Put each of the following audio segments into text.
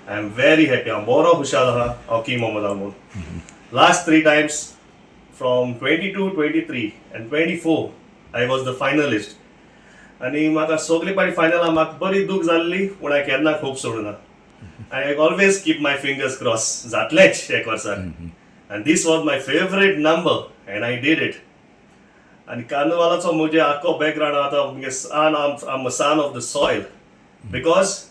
I am very happy. I'm boro hushal ha King Momo Dalmon. Last 3 times from 22, 23 and 24 I was the finalist. आणि म्हाका सगळे पाटी फायनला म्हाका बरी दूख जाल्ली पूण हांवें केन्ना होप सोडूना. I always keep my fingers crossed. जातलेच एक वर्साक. And this was my favorite number and I did it. And Carnival's मुझे आखो background आता मुझे I'm a son of the soil because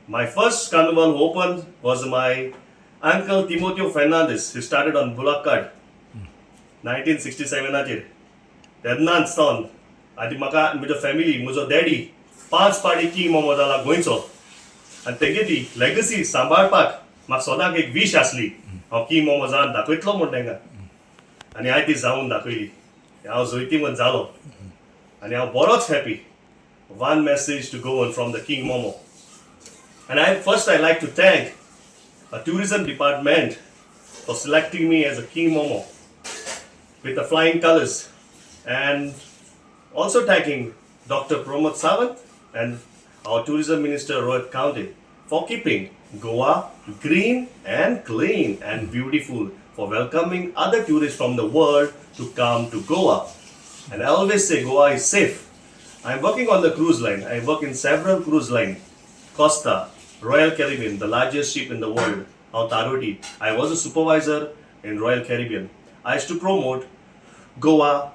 my first Carnival open was my uncle Timothy Fernandes. He started on Bullock Card 1967 आचेर. तेन्नाच सावन आनी म्हाका म्हजो family म्हजो daddy 5 पाटी king momo जाला गोंयचो आनी तेगेली लेगसी सांबाळपाक म्हाका सदांच एक वीश आसली हांव किंग मोमो जावन दाखयतलो म्हूण तांकां आनी हांवें ती जावन दाखयली. हांव जैती म्हूण जालो आनी हांव बरोच happy. One message to go on from the King Momo. And I like to thank a tourism department for selecting me as a King Momo with the flying colors, and also thanking Dr. Pramod Sawant and our tourism minister Rohit County for keeping Goa green and clean and beautiful, for welcoming other tourists from the world to come to Goa. And I always say Goa is safe. I'm working on the cruise line. I work in several cruise lines. Costa, Royal Caribbean, the largest ship in the world, out Taroti. I was a supervisor in Royal Caribbean. I used to promote Goa,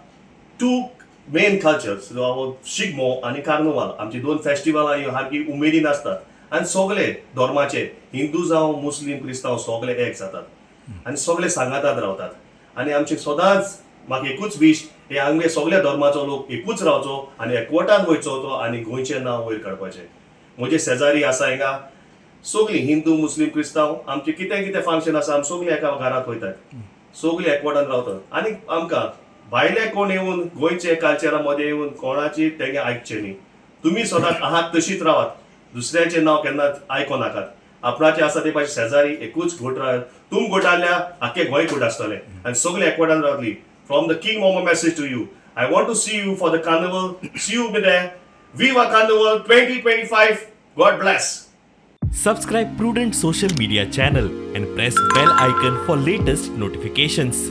2 main cultures, Shigmo आणि carnival. आमची 2 फेस्टिवलां ह्यो सारकी उमेदीन आसतात आनी सगळे धर्माचे हिंदू जावं मुस्लीम क्रिस्तांव सगळे एक जातात आनी सगळे सांगातात रावतात आनी आमचे सदांच म्हाका एकूच वीश हे आमगे सगळ्या धर्माचो लोक एकूच रावचो आनी एकवटान वयचो तो आनी गोंयचें नांव वयर काडपाचें. म्हजे शेजारी आसा हिंगा सगळीं हिंदू मुस्लीम क्रिस्तांव आमचे कितें कितें फंक्शन आसा आमी सगळीं एका घरांत वयतात, सगळीं एकवटान रावतात आनी आमकां भायले कोण येवन गोंयचे कल्चरा मध्ये येवन कोणाची तेंगे आयकचें न्ही. तुमी सदांच आहात तशीच रावात, दुसऱ्याचें नांव केन्नाच आयको नाकात. आपणाचे आसा ते भाशेन शेजारी एकूच घोट रावात. तुम घोटाल्या आख्खें गोंय घोट आसतलें आनी सगळीं एकवटान रावतलीं. From the King Momo message to you, I want to see you for the carnival. See you there. Viva Carnival 2025. God bless. Subscribe Prudent social media channel and press bell icon for latest notifications.